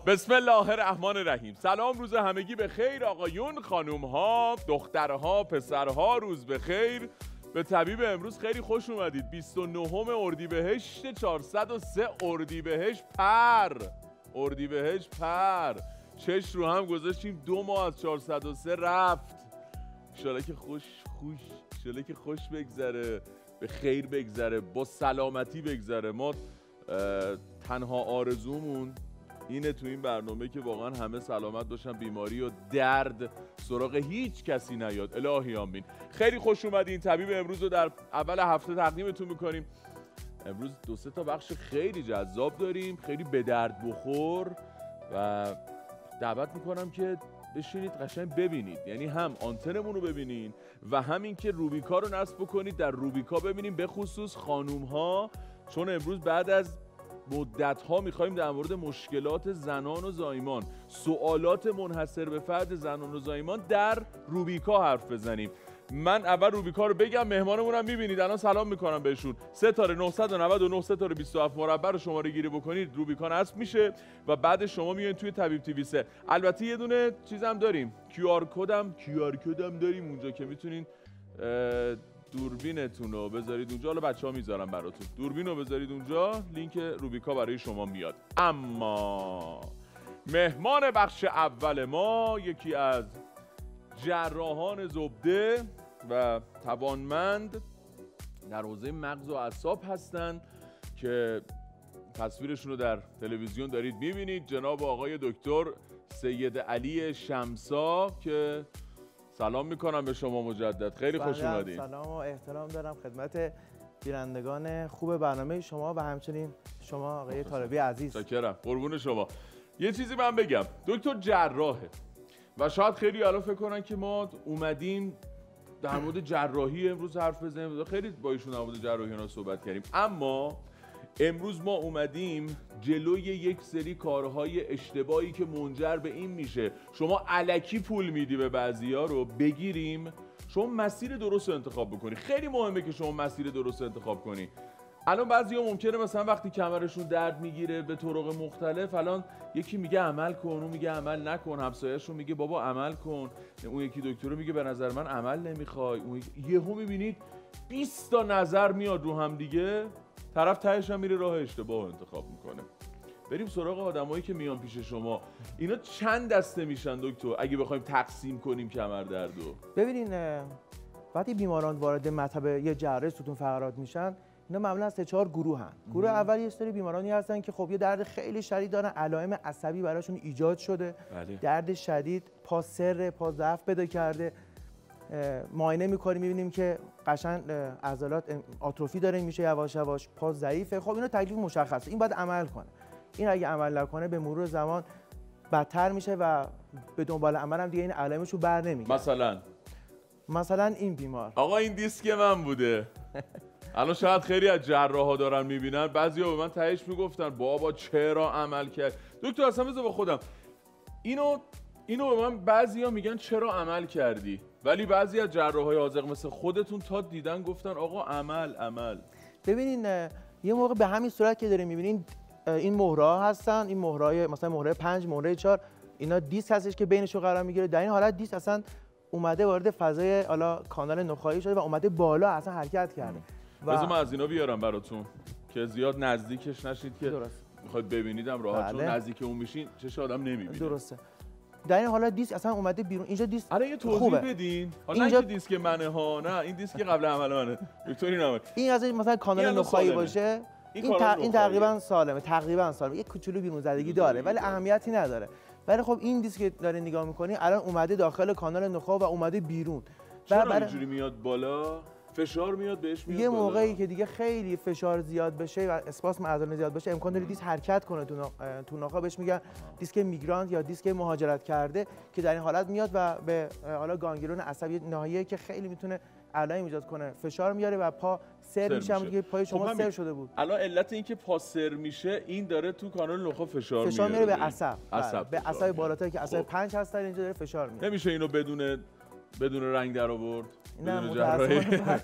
بسم الله الرحمن الرحیم. سلام، روز همگی به خیر آقایون، خانوم ها، دخترها، پسرها، روز به خیر. به طبیب امروز خیلی خوش اومدید. 29 اردیبهشت 403 اردیبهشت پر چش رو هم گذاشتیم. 2 ماه از 403 رفت. انشالله که خوش بگذره، به خیر بگذره، با سلامتی بگذره. ما تنها آرزومون اینه تو این برنامه که واقعا همه سلامت باشن، بیماری و درد سراغ هیچ کسی نیاد. الهی آمین. خیلی خوش اومدین. طبیب امروز رو در اول هفته تقدیمتون میکنیم. امروز 2-3 تا بخش خیلی جذاب داریم، خیلی به درد بخور، و دعوت میکنم که بشینید قشنگ ببینید. یعنی هم آنتنمون رو ببینین و همین که روبیکا رو نصب بکنید در روبیکا ببینیم، به خصوص خانوم ها، چون امروز بعد از مدت ها میخوایم در مورد مشکلات زنان و زایمان، سوالات منحصر به فرد زنان و زایمان در روبیکا حرف بزنیم. من اول روبیکا رو بگم، مهمانمون هم میبینید الان، سلام میکنم بهشون. 3 ستاره 27 مربع رو شماره گیری بکنید، روبیکا نصب میشه و بعد شما میایین توی طبیب تیوی 3. البته یه دونه چیزم داریم، QR کدم داریم اونجا که میتونین دوربینتون رو بذارید اونجا. حالا بچه‌ها میذارن براتون، دوربین رو بذارید اونجا، لینک روبیکا برای شما میاد. اما مهمان بخش اول ما یکی از جراحان زبده و توانمند در حوزه مغز و اعصاب هستند که تصویرشون رو در تلویزیون دارید میبینید. جناب آقای دکتر سید علی شمسا که سلام میکنم به شما مجدد. خیلی خوش اومدید. سلام و احترام دارم خدمت بینندگان خوب برنامه شما و همچنین شما آقای طالبی عزیز. متشکرم، قربون شما. یه چیزی من بگم، دکتر جراحه و شاید خیلی الان فکر کنن که ما اومدیم در مورد جراحی امروز حرف بزنیم. خیلی با ایشون در مورد جراحی اینا صحبت کردیم، اما امروز ما اومدیم جلوی یک سری کارهای اشتباهی که منجر به این میشه شما الکی پول میدی به بعضیا رو بگیریم، شما مسیر درست رو انتخاب بکنی. خیلی مهمه که شما مسیر درست رو انتخاب کنی. الان بعضیا ممکنه مثلا وقتی کمرشون درد میگیره به طرق مختلف، الان یکی میگه عمل کن، اون میگه عمل نکن، همسایه‌شون میگه بابا عمل کن، اون یکی دکتر میگه به نظر من عمل نمیخوای، اون یهو میبینید 20 تا نظر میاد رو هم دیگه، طرف تهش هم میره راه اشتباه انتخاب میکنه. بریم سراغ آدمایی که میان پیش شما. اینا چند دسته میشن دکتر اگه بخوایم تقسیم کنیم کمردردو؟ ببینین وقتی بیماران وارد مطب یه جراحی ستون فقرات میشن، اینا معمولا 3-4 گروه هن. گروه اول یه سری بیمارانی هستن که خب یه درد خیلی شدید دارن، علائم عصبی براشون ایجاد شده. بله. درد شدید، پا سر، پا ضعف پیدا کرده. معاینه میکنیم میبینیم که قشنگ عضلات آتروفی داره میشه، یواش یواش پا ضعیفه. خب اینا تکلیف مشخصه، این باید عمل کنه. این اگه عمل نکنه به مرور زمان بدتر میشه و به دنبال عمل هم دیگه این علائمش رو بر نمیگرده. مثلا این بیمار، آقا این دیسک من بوده. الان شاید خیلی از جراحا دارن میبینن، بعضیا به من تهش میگفتن بابا چرا عمل کرد. دکتر اصلا بذار با خودم اینو به من بعضیا میگن چرا عمل کردی، ولی بعضی از جراحای حاذق مثل خودتون تا دیدن گفتن آقا عمل. ببینین یه موقع به همین صورت که دارین میبینین این مهره‌ها هستن، این مهرهای مثلا مهره 5 مهره 4 اینا دیسک هستش که بینشون قرار میگیره. در این حالت دیسک اصلا اومده وارد فضای حالا کانال نخاعی شده و اومده بالا اصلا حرکت کرده. بذار من از اینا بیارم براتون که زیاد نزدیکش نشید که میخواید ببینیدم راحت. چون نزدیک اون میشین چش آدم نمیبینه. درسته. در این حالا دیسک اصلا اومده بیرون. اینجا دیسک الان یه توضیح بدین. حالا اینجا دیسک منه ها، نه این دیسک قبل عمل منه. دکتر این از مثلا کانال نخاعی باشه، این تقریبا سالمه، یه کوچولو بیرون زدگی داره ولی اهمیتی نداره. ولی خب این دیسک که داره نگاه می‌کنی الان اومده داخل کانال نخاع و اومده بیرون. چرا اینجوری میاد بالا؟ فشار میاد بهش میاد یه موقعی که دیگه خیلی فشار زیاد بشه و اسپاسم عضله زیاد بشه، امکان داره دیسک حرکت کنه تو نخاع، بهش میگن دیسک میگرانت یا دیسک مهاجرت کرده، که در این حالت میاد و به حالا گانگرون عصبی ناحیه‌ای که خیلی میتونه علائم ایجاد کنه فشار میاره و پا سر میشه. همون که پای شما سر شده بود. الان علت این که پا سر میشه این داره تو کانال نخاع فشار میاره به عصب، به عصب بالاتر که عصب 5 هستن، اینجا داره فشار میاره. نمیشه اینو بدون رنگ در آورد؟ نه متأسفانه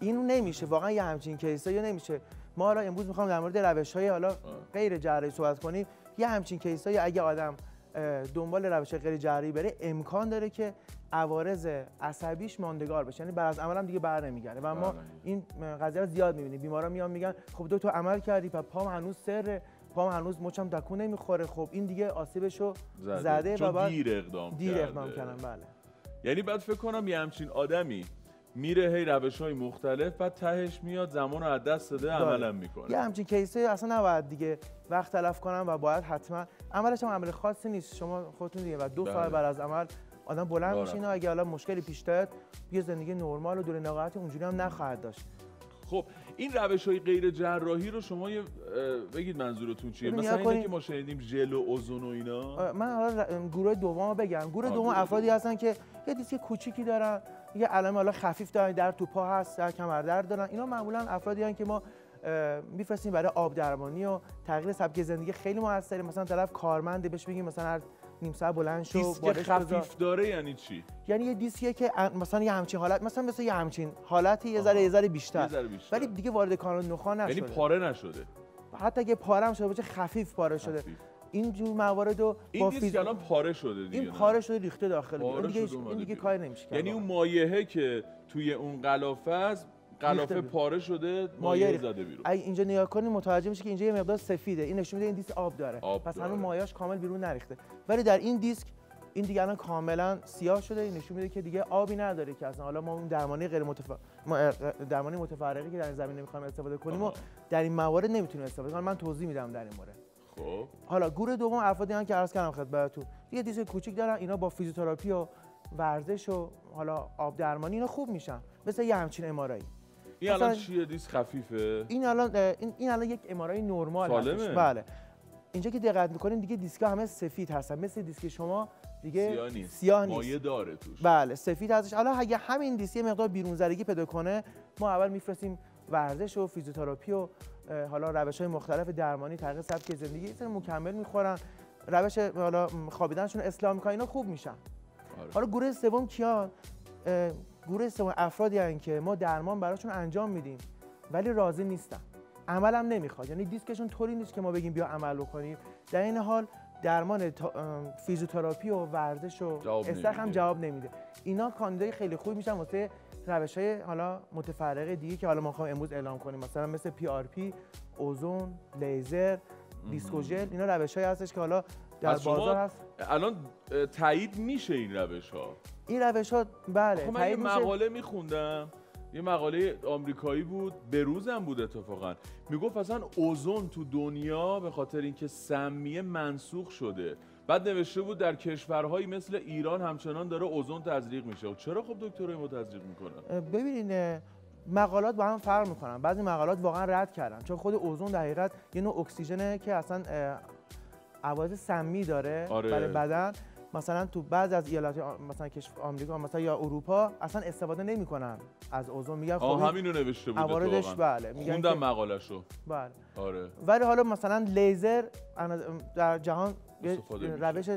اینو نمیشه واقعا، یه همچین کیسه یا نمیشه. ما حالا امروز میخوام در مورد روش‌های حالا غیر جراحی صحبت کنیم. یه همچین کیسایی اگه آدم دنبال روش غیر جراحی بره امکان داره که عوارض عصبیش ماندگار بشه، یعنی بعد از عمل هم دیگه بر نمیگرده و ما این قضیه رو زیاد می‌بینیم. بیمارا میان میگن خب دکتر عمل کردی پام هنوز سره، پام هنوز مچم تکون نمیخوره، خب این دیگه آسیبشو زده و بعد دیر اقدام کردن. بله. یعنی بعد فکر کنم یه همچین آدمی میره هی روش‌های مختلف، بعد تهش میاد زمان رو از دست داده عملم میکنه. یه همچین کیسه اصلا نباید دیگه وقت تلف کنم و باید حتما عملش هم عمل خاصی نیست، شما خودتون دیگه و 2 ساعت بعد از عمل آدم بلند میشه. اینا اگه حالا مشکلی پیش داد یه زندگی نرمال و دور نقاهت اونجوری هم نخواهد داشت. خب این روش‌های غیر جراحی رو شما بگید منظورتون چیه؟ مثلا اینه که ما شنیدیم ژل و اوزون و اینا. من حالا گروه دومو بگم. گروه دوم افرادی هستن که یه دیسک کوچیکی دارن، یه علائم حالا خفیف دارن، در تو پا هست، در کمر درد دارن. اینا معمولا افرادی هستن که ما میفرستیم برای آب درمانی و تغییر سبک زندگی خیلی موثره. مثلا طرف کارمنده بهش بگیم مثلا هر نیم ساعت بلند شو. دیسک خفیف داره یعنی چی؟ یعنی یه دیسکیه که مثلا یه همچین حالت، مثلا یه همچین حالتی یه ذره بیشتر ولی دیگه وارد کانال نخاع نشده، یعنی پاره نشده. حتی اگه پاره هم شده باشه خفیف پاره شده. این جور موارد این دیسک الان پاره شده دیگه. این پاره شده ریخته داخل. این دیگه کار نمیشه کرد. یعنی اون مایعه که توی اون غلافه است، غلافه پاره شده، مایع زده بیرون. اگه اینجا نگاه کنید متوجه میشه که اینجا یه مقدار سفیده. این نشون میده این دیسک آب داره. پس هنوز مایعش کامل بیرون نریخته. ولی در این دیسک این دیگه الان کاملا سیاه شده. این نشون میده که دیگه آبی نداره که اصلا حالا ما اون درمانی درمانی متفرقی که در این زمینه میخوایم استفاده کنیم و در این موارد نمیتونیم استفاده کنیم. من توضیح میدم در این مورد. خب حالا گروه دوم افرادی هستن که عرض کردم خدمتتون یه دیسک کوچیک دارن، اینا با فیزیوتراپی و ورزش و حالا آب درمانی اینا خوب میشن، مثل یه همچین ام‌آرآی. این الان چیه؟ دیسک خفیفه؟ این الان یک ام‌آرآی نرمال هستش. بله. اینجا که دقت می‌کنین دیگه دیسک‌ها همه سفید هستن، مثل دیسک شما دیگه سیاه نیست. مایع داره توش. بله سفید هستش. حالا اگه همین دیسک مقدار بیرون زدگی پیدا کنه ما اول میفرستیم ورزش و فیزیوتراپی و حالا روش‌های مختلف درمانی، تغییر سبک زندگی، یه سری مکمل می‌خورن، روش حالا خوابیدنشون اصلاح می‌کنن، اینا خوب میشن. حالا گروه سوم کیان؟ گروه سوم افرادی هستن که ما درمان براشون انجام میدیم ولی راضی نیستن، عمل هم نمیخواد، یعنی دیسکشون طوری نیست که ما بگیم بیا عمل بکنیم. در این حال درمان فیزیوتراپی و ورزش و اصلاح هم جواب نمیده. اینا کاندیدای خیلی خوبی میشن واسه روش‌های حالا متفرقه دیگه که حالا ما می‌خوایم امروز اعلام کنیم، مثلا مثل PRP، اوزون، لیزر، دیسکوژل. اینا روش‌هایی هستش که حالا در بازار هست. الان تایید میشه این روش‌ها؟ این روش‌ها بله تایید میشه. من مقاله می‌خوندم، یه مقاله آمریکایی بود، بروزم بود اتفاقا، میگفت اصلا اوزون تو دنیا به خاطر اینکه سمیه منسوخ شده. بعد نوشته بود در کشورهایی مثل ایران همچنان داره اوزون تزریق میشه. چرا خب دکترای ما تزریق میکنن؟ ببینین مقالات با هم فرق میکنن. بعضی مقالات واقعا رد کردن چون خود اوزون در حقیقت یه نوع اکسیژنه که اصلا عوارض سمی داره برای بدن. مثلا تو بعضی از ایالات مثلا کشور آمریکا مثلا یا اروپا اصلا استفاده نمیکنن از اوزون. میگن خب همینو نوشته بود عوارضش. بله میگن خوندم مقالهشو. بله آره. ولی حالا مثلا لیزر در جهان روش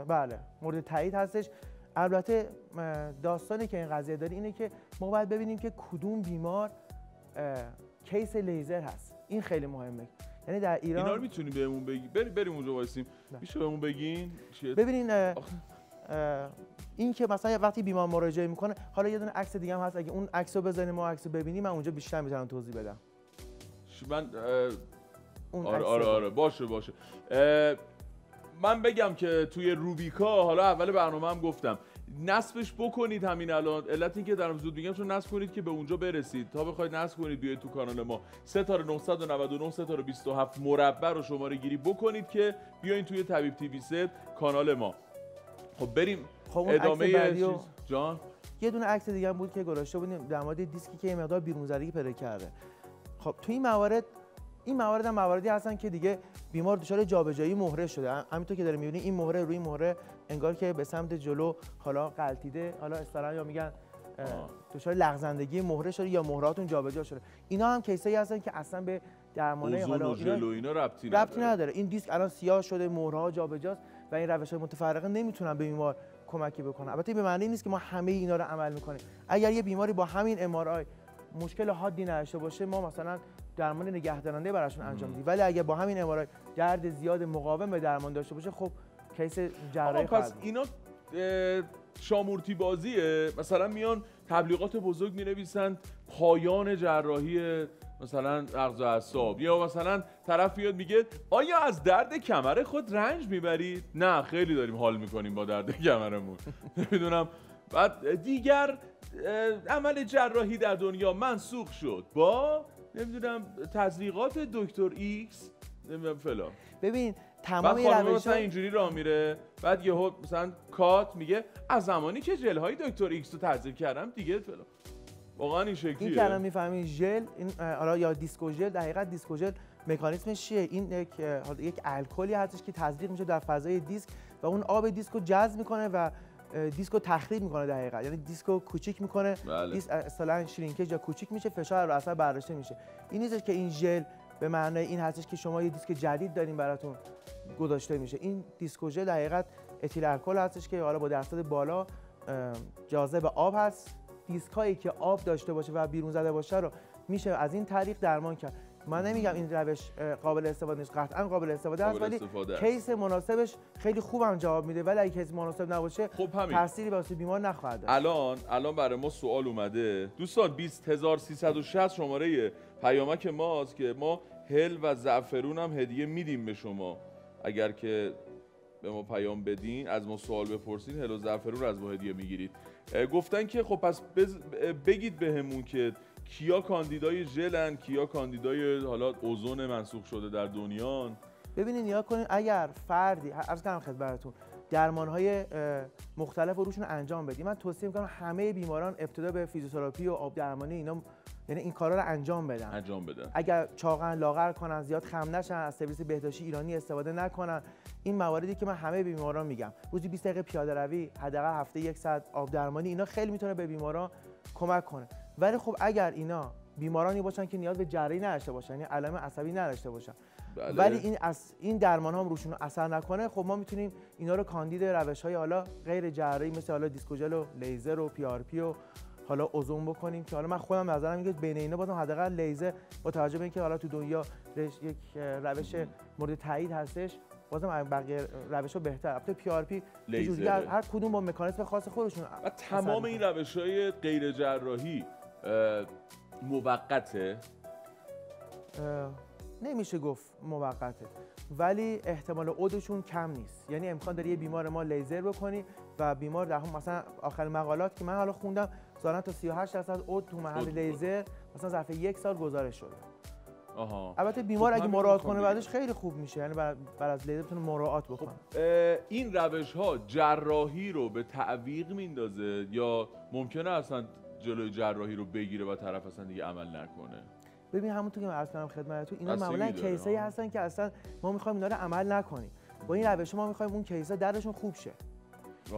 بله مورد تایید هستش. البته داستانی که این قضیه داره اینه که ما باید ببینیم که کدوم بیمار کیس لیزر هست. این خیلی مهمه. یعنی در ایران اینا رو میتونی بهمون بگی؟ بریم اونجا وایسیم. میشه بهمون بگین چیه؟ ببینین این که مثلا وقتی بیمار مراجعه میکنه، حالا یه دونه عکس دیگه هم هست، اگه اون عکسو بزنیم ما عکسو ببینیم من اونجا بیشتر میتونم توضیح بدم. من اون آره باشه. من بگم که توی روبیکا حالا اول برنامه هم گفتم نصبش بکنید همین الان. علت این که دارم زود میگم چون نصب کنید که به اونجا برسید. تا بخواید نصب کنید بیاید تو کانال ما 3999 27 مربع رو شماره گیری بکنید که بیاین توی طبیب تیوی 3 کانال ما. خب بریم ادامه چیز جان. یه دونه عکس دیگه هم بود که گذاشته بودیم در مورد دیسکی که یه مقدار بیرون زدگی پیدا کرده. خب تو این موارد هم مواردی هستن که دیگه بیمار دچار جابجایی مهره شده. همینطور که داره می‌بینی این مهره روی مهره انگار که به سمت جلو حالا غلطیده، حالا اصطلاحاً یا میگن دچار لغزندگی مهره شده یا مهرهاتون جابجا شده. اینا هم کیسایی هستن که اصلا به درمانه حالا اینا ربطی نداره. این دیسک الان سیاه شده، مهره‌ها جابجاست و این روش‌های متفرقه نمیتونن به بیمار کمکی بکنن. البته به معنی نیست که ما همه اینا رو عمل می‌کنیم. اگر یه بیماری با همین MRI مشکل حادی نداشته باشه ما مثلا درمان نگهدارنده براشون انجام میدی. ولی اگه با همین MRI درد زیاد مقاوم به درمان داشته باشه، خب کیس جراحی پس اینا شامورتی بازیه. مثلا میان تبلیغات بزرگ مینویسن پایان جراحی مثلا مغز و اعصاب، یا مثلا طرف میاد میگه آیا از درد کمر خود رنج میبرید؟ نه خیلی داریم حال میکنیم با درد کمرمون. نمیدونم. بعد دیگر عمل جراحی در دنیا منسوخ شد با نمیدونم تزریقات دکتر ایکس نمیدونم فلان. ببین تمام بعد خانم روش‌ها اینجوری راه میره، بعد یهو مثلا کات میگه از زمانی که ژل های دکتر ایکس رو تزریق کردم دیگه فلان. واقعا این شکلیه. این که الان میفهمین ژل این حالا یا دیسکو ژل، در حقیقت دیسکو ژل مکانیزمش چیه؟ این یک الکلی هستش که تزریق میشه در فضای دیسک و اون آب دیسکو جذب میکنه و دیسکو تخریب میکنه در حقیقت، یعنی دیسکو کوچیک میکنه. بله. دیسک اصطلاحاً شرینکیج یا کوچیک میشه، فشار رو اثر برداشته میشه. این نیستش که این ژل به معنای این هستش که شما یه دیسک جدید دارین براتون گذاشته میشه. این دیسکو ژل در حقیقت اتیل الکل هستش که حالا با درصد بالا جاذب آب هست. دیسک هایی که آب داشته باشه و بیرون زده باشه رو میشه از این طریق درمان کرد. من نمیگم این روش قابل استفاده نیست، قطعا قابل استفاده است، ولی کیس مناسبش خیلی خوبم جواب میده. ولی اگه کیس مناسب نباشه خب تأثیری واسه بیمار نخواهد داشت. الان برای ما سوال اومده دوستان. 20360 شماره پیامک ماست که ما هل و زعفرون هم هدیه میدیم به شما. اگر که به ما پیام بدین، از ما سوال بپرسین، هل و زعفرون رو از ما هدیه میگیرید. گفتن که خب پس بگید بهمون که کیا کاندیدای ژلن، کیا کاندیدای حالا اوزون منسوخ شده در دنیا. ببینید نیا کنین اگر فردی عرض کنم خدمتتون درمان‌های مختلف رو روشون انجام بدیم، من توصیه می‌کنم همه بیماران ابتدا به فیزیوتراپی و آب درمانی اینا، یعنی این کارا رو انجام بدن. اگر چاقن لاغر کنن، زیاد خم نشن، از سرویس بهداشتی ایرانی استفاده نکنن. این مواردی که من همه بیماران میگم، روزی 20 دقیقه پیاده روی، حداقل هفته 1 ساعت آب درمانی، اینا خیلی میتونه به بیماران کمک کنه. ولی خب اگر اینا بیمارانی باشن که نیاز به جراحی نداشته باشن، یعنی علائم عصبی نداشته باشن، بله. ولی این درمان ها هم روشون اثر نکنه، خب ما میتونیم اینا رو کاندید روش‌های حالا غیر جراحی مثل حالا دیسکوژل و لیزر و PRP و حالا اوزون بکنیم، که حالا من خودم نظرم میگه بین اینا بازم حداقل لیزر با توجه به اینکه حالا تو دنیا یک روش مورد تایید هستش، بازم بقیه روش‌ها بهتر. البته PRP لیزر هر کدوم با مکانیزم خاص خودشون. و تمام این روش‌های غیر جراحی موقته؟ نمیشه گفت موقته، ولی احتمال عودشون کم نیست. یعنی امکان داره یه بیمار ما لیزر بکنی و بیمار در هم مثلا آخر مقالات که من حالا خوندم ظاهرا تا 38% عود تو محل لیزر مثلا ظرف 1 سال گزارش شده. البته بیمار اگه مراعات کنه بعدش خیلی خوب میشه، یعنی بعد از لیزر بتونه مراعات بکنه. این روش ها جراحی رو به تعویق میندازه یا ممکنه اصلا جلوی جراحی رو بگیره و طرف اصلا دیگه عمل نکنه؟ ببین همونطور که من عرض کردم خدمتتون، اینا معمولا کیسایی هستن که اصلا ما میخوایم اینا رو عمل نکنیم. با این روش ما میخوایم اون کیسا درشون خوب شه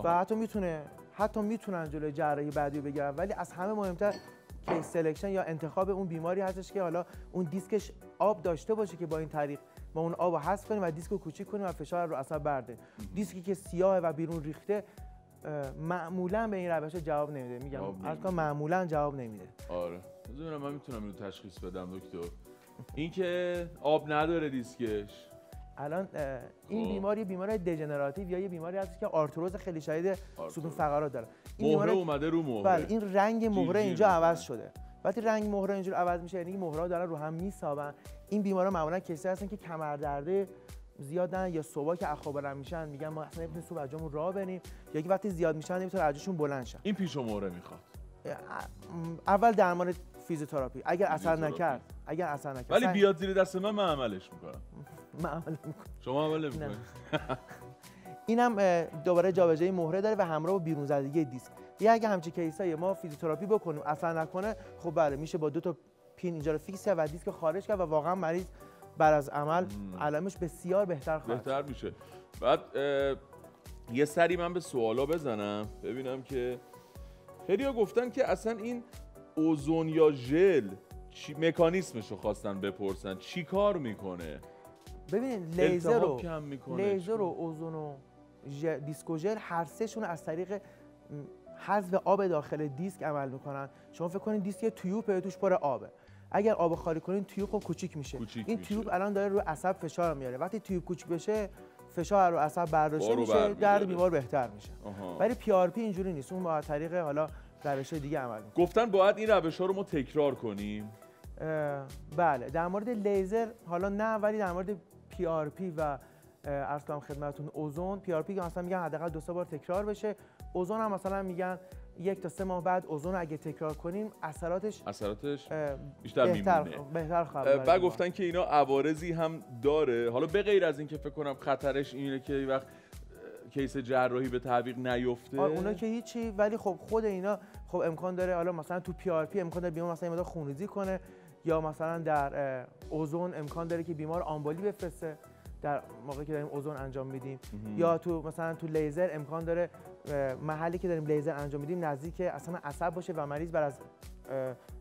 و حتی میتونن جلوی جراحی بعدی بگیرن. ولی از همه مهمتر کیس سلکشن یا انتخاب اون بیماری هستش که حالا اون دیسکش آب داشته باشه که با این طریق ما اون آب رو حذف کنیم و دیسک رو کوچیک کنیم و فشار رو اثر برده. دیسکی که سیاه و بیرون ریخته معمولا به این روش جواب نمیده. میگم اصلا معمولا جواب نمیده. آره ببینم من میتونم اینو تشخیص بدم دکتر. این که آب نداره دیسکش. الان این بیماری دژنراتیو یا یه بیماری هست که آرتروز خیلی شدید ستون فقرات داره. این مهره اومده رو مهره. بله این رنگ مهره اینجا عوض شده. وقتی رنگ مهره اینجوری عوض میشه یعنی مهره‌ها دارن رو هم میسابن. این بیمارا معمولا کیسی هستن که کمردرد زیاد دارن یا صبح که اخو بلند میشن میگن ما اصلا نمیتونیم صبح جامون راه بریم، یا که وقتی زیاد میشن نمیتونه ارجشون بلند شه. این پیش مهره میخواد. اول درمان فیزیوتراپی اگر اثر نکرد ولی بیاد زیر دست من عملش میکنم. من عمل میکنم. شما عمل نمیکنید. اینم دوباره جابجایی مهره داره و همراه با بیرون زدگی دیسک. یا اگه همچین کیسایی ما فیزیوتراپی بکنیم اثر نکنه، خب بله میشه با 2 تا پین اینجا رو فیکس کرد و دیسک خارج کرد و واقعا مریض بعد از عمل علائمش بسیار بهتر میشه. بعد یه سری من به سوالا بزنم ببینم که خیلی‌ها گفتن که اصلا این اوزون یا ژل مکانیزمش رو خواستن بپرسن چی کار میکنه. ببینید لیزر و اوزون و دیسکو ژل هر سهشون از طریق حذف آب داخل دیسک عمل میکنن. شما فکر کنید دیسک تیوبه توش پر آبه. اگر آب خالی کنین تیوب خب کوچیک میشه. این تیوب الان داره رو عصب فشار میاره. وقتی تیوب کوچیک بشه فشار رو عصب برداشته میشه، درد بیمار بهتر میشه. ولی پی آر پی اینجوری نیست، اون با طریق حالا روش دیگه عمل میکنه. گفتن باید این روش‌ها رو ما تکرار کنیم. بله، در مورد لیزر حالا نه، ولی در مورد پی آر پی و عرض کنم خدمتتون اوزون، پی آر پی که مثلا میگن حداقل 2-3 بار تکرار بشه. اوزون هم مثلا میگن 1 تا 3 ماه بعد اوزون رو اگه تکرار کنیم اثراتش بیشتر میمونه. بهتر خواهد. بعد گفتن که اینا عوارضی هم داره. حالا به غیر از این که فکر کنم خطرش اینه که وقت کیس جراحی به تعویق نیفته. اونا که هیچی، ولی خب خود اینا خب امکان داره حالا مثلا تو پی آر پی امکان داره بیمار مثلا خونریزی کنه، یا مثلا در اوزون امکان داره که بیمار آمبولی بفرسته در موقعی که داریم اوزون انجام میدیم، یا تو مثلا تو لیزر امکان داره محلی که داریم لیزر انجام میدیم نزدیک اصلا عصب باشه و مریض بعد از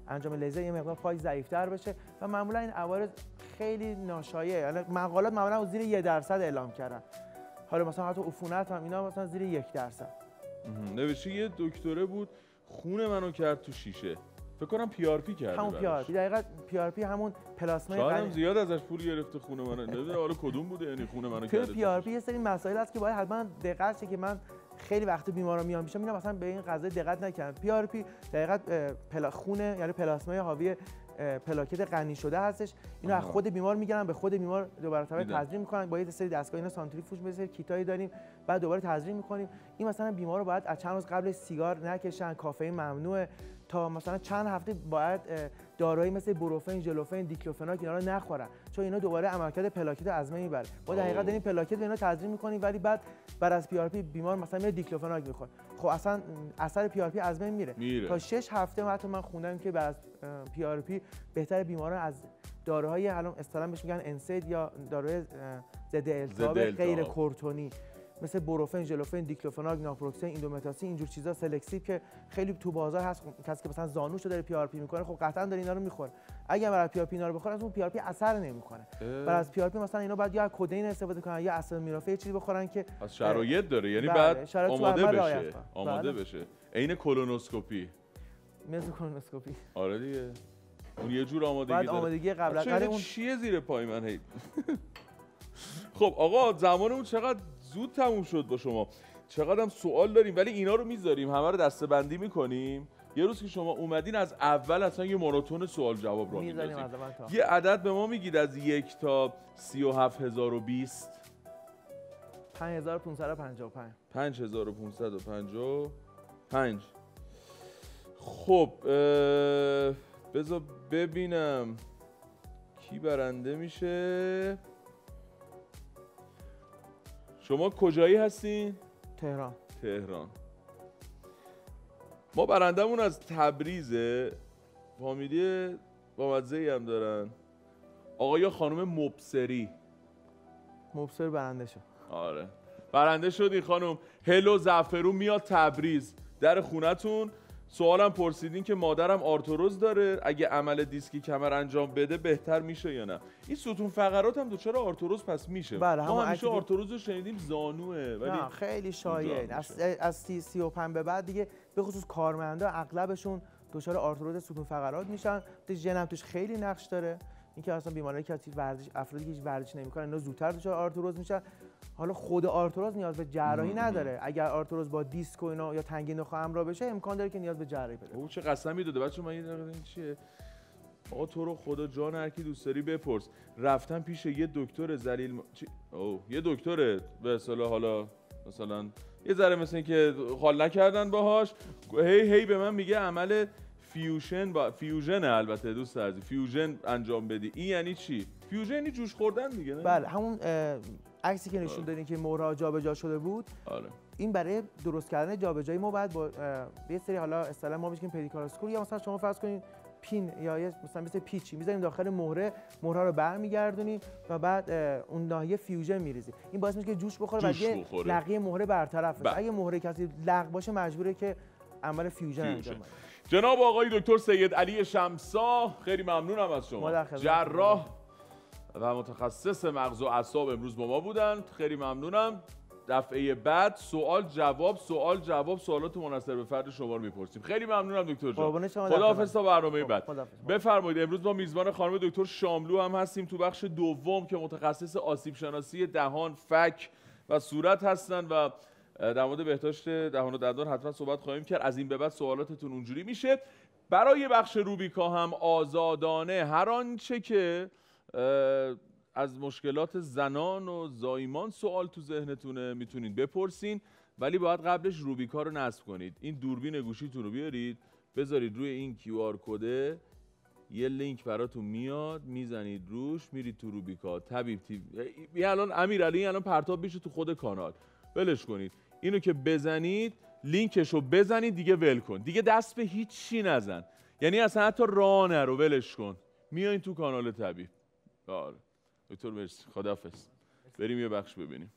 انجام لیزر یه مقدار پای ضعیف‌تر بشه و معمولا این عوارض خیلی ناشایعه. یعنی مقالات معمولا زیر 1% اعلام کردن. حالا مثلا حتی عفونت هم اینا مثلا زیر 1%. نوشته یه دکتره بود خون منو کرد تو شیشه. فکر کنم پی آر پی کرده. همون پی آر پی، دقیقاً پی آر پی همون پلاسمای شاید زیاد ازش پول گرفته خون منو. نمیدونم حالا کدوم بوده، یعنی خون منو کرده. پی آر پی یه سری مسائل هست که باید حتما دقت شه که من خیلی وقت بیمارا میام پیشم میبینم مثلا به این قضیه دقت نکردم. پی آر پی دقیقاً خون یعنی پلاسمای حاوی پلاکت غنی شده هستش. اینو از خود بیمار میگیرن، به خود بیمار دوباره تزریق میکنن با یه سری دستگاه اینا سانتریفوژ به کیتایی داریم، بعد دوباره تزریق میکنیم. این مثلا بیمار رو باید از چند روز قبل سیگار نکشن، کافئین ممنوعه، تا مثلا چند هفته باید داروهایی مثل بروفن، ژلوفن، دیکلوفناک اینا رو نخورن، چون اینا دوباره عملکرد پلاکت رو از بین میبره. ما در حقیقت داریم پلاکت به اینا تزریق میکنیم، ولی بعد از پی آر پی بیمار مثلا میره دیکلوفناک میخوره. خب اصلا اثر پی آر پی از بین میره. تا 6 هفته حتی من خوندم که بعد از پی آر پی بهتر بیماران از داروهای الان اصطلاحاً بهش میگن انسید یا داروی ضد التهاب غیر کورتونی مثل بروفن، ژلوفن، دیکلوفناک، ناپروکسن، ایندومتاسین، اینجور چیزا سلکتیو که خیلی تو بازار هست. کسی که مثلا زانوش رو داره پی آر پی میکنه خب قطعا داره اینا رو میخوره. اگر برای پی آر پی اینا رو بخوره از اون پی آر پی اثر نمیکنه. برای از پی آر پی مثلا اینا بعد یا کدین استفاده کنن یا اسیتامینوفن چیزی بخورن که از شرایط داره، یعنی بعد آماده بشه. عین کولونوسکوپی. مثل کولونوسکوپی. آره دیگه. اون یه جور آمادگی داره. بعد آمادگی قبل از اون چیه زیر پای من هی. خب آقا زمانمون چقدر زود تموم شد با شما. چقدر هم سوال داریم ولی اینا رو میذاریم همه رو دسته‌بندی میکنیم. یه روز که شما اومدین از اول اصلا یه ماراتون سوال جواب را می‌ذاریم. یه عدد به ما میگید از 1 تا 37020. 5555. 5555. خب بذار ببینم کی برنده میشه. شما کجایی هستین؟ تهران. ما برندمون از تبریزه. فامیلی بامزه‌ای هم دارن. آقا یا خانم مبصری. مبصر برنده شد. آره برنده شدی خانم. هلو زعفرون میاد تبریز در خونتون. سوالم پرسیدین که مادرم آرتروز داره، اگه عمل دیسکی کمر انجام بده بهتر میشه یا نه. این ستون فقرات هم دچار آرتروز پس میشه. بله ما همیشه آرتروز رو شنیدیم زانوه، ولی نه خیلی شایعه. از 35 به بعد دیگه به خصوص کارمندا اغلبشون دچار آرتروز ستون فقرات میشن. ژن توش خیلی نقش داره. اینکه اصلا بیماری که افرادی که هیچ ورزش نمیکنن اینا زودتر دچار آرتروز میشن. حالا خود آرتروز نیاز به جراحی نداره. اگر آرتروز با دیسک و اینا یا تنگی نخاع همراه بشه امکان داره که نیاز به جراحی بده. او چه قسمی داده بچه‌ها. من این چیه؟ آقا تو رو خدا جان هر کی دوست داری بپرس. رفتم پیش یه دکتر ذلیل یه دکتر به اصطلاح حالا مثلا یه ذره مثل این که حال نکردن باهاش، هی به من میگه عمل فیوژن البته دوست عزیز فیوژن انجام بدی. این یعنی چی؟ فیوژن یعنی جوش خوردن دیگه نه؟ بله همون عکسی که نشون دادین که مهرها جابجا شده بود. آره. این برای درست کردن جابجایی ما بعد با یه سری حالا اصطلاح ما میگیم پدیکالاسکور یا مثلا شما فرض کنین پین یا مثلا مثل پیچی میذاریم داخل مهره رو برمیگردونیم و بعد اون ناحیه فیوژن میریزیم. این باعث میشه که جوش بخوره و یه لقی مهره برطرف بشه. اگه مهره کسی لق باشه مجبوره که عمل فیوژن انجام بده. جناب آقای دکتر سید علی شمسا خیلی ممنونم از شما. جراح و متخصص مغز و اعصاب امروز با ما بودن. خیلی ممنونم. دفعه بعد سوال جواب سوالات منحصر به فرد شما رو میپرسیم. خیلی ممنونم دکتر جان. خداحافظ تا برنامه بعد. بفرمایید. امروز ما میزبان خانم دکتر شاملو هم هستیم تو بخش دوم که متخصص آسیب شناسی دهان، فک و صورت هستن و در مورد بهداشت دهان و دندان حتما صحبت خواهیم کرد. از این به بعد سوالاتتون اونجوری میشه. برای بخش روبیکا هم آزادانه هر آنچه که از مشکلات زنان و زایمان سوال تو ذهنتونه میتونید بپرسین، ولی باید قبلش روبیکا رو نصب کنید. این دوربین گوشیتون رو بیارید بذارید روی این QR کده، یه لینک براتون میاد، میزنید روش، میرید تو روبیکا طبیب تیوی. الان امیرعلی الان پرتاب میشه تو خود کانال، ولش کنید. اینو که بزنید لینکش رو بزنید دیگه، ول کن دیگه، دست به هیچ چی نزن، یعنی اصلا حتی راه نرو، ولش کن، میایین تو کانال طبیب. آره دکتر مرسی، خداحافظ. بریم یه بخش ببینیم.